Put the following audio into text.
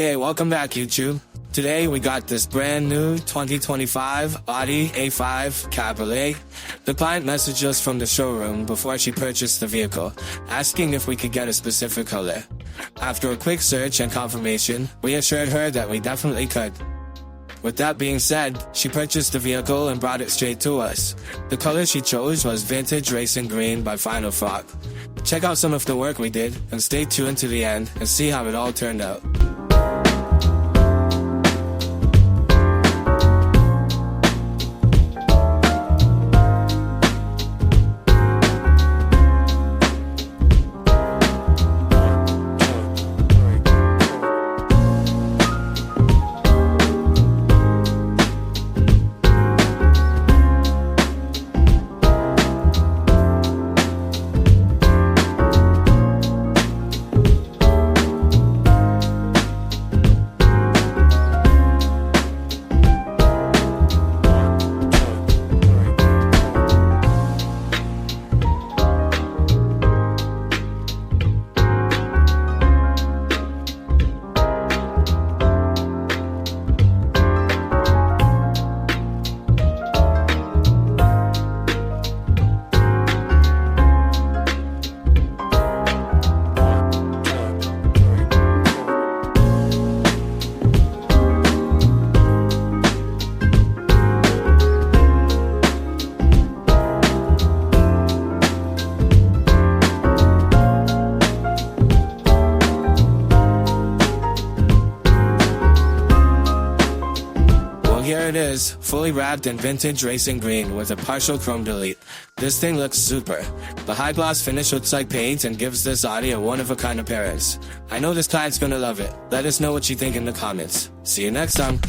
Hey, welcome back YouTube. Today we got this brand new 2025 Audi A5 Cabriolet. The client messaged us from the showroom before she purchased the vehicle, asking if we could get a specific color. After a quick search and confirmation, we assured her that we definitely could. With that being said, she purchased the vehicle and brought it straight to us. The color she chose was Vintage Racing Green by Final Thought. Check out some of the work we did, and stay tuned to the end and see how it all turned out. Here it is, fully wrapped in vintage racing green with a partial chrome delete. This thing looks super. The high gloss finish looks like paint and gives this Audi a one-of-a-kind appearance. I know this client's gonna love it. Let us know what you think in the comments. See you next time.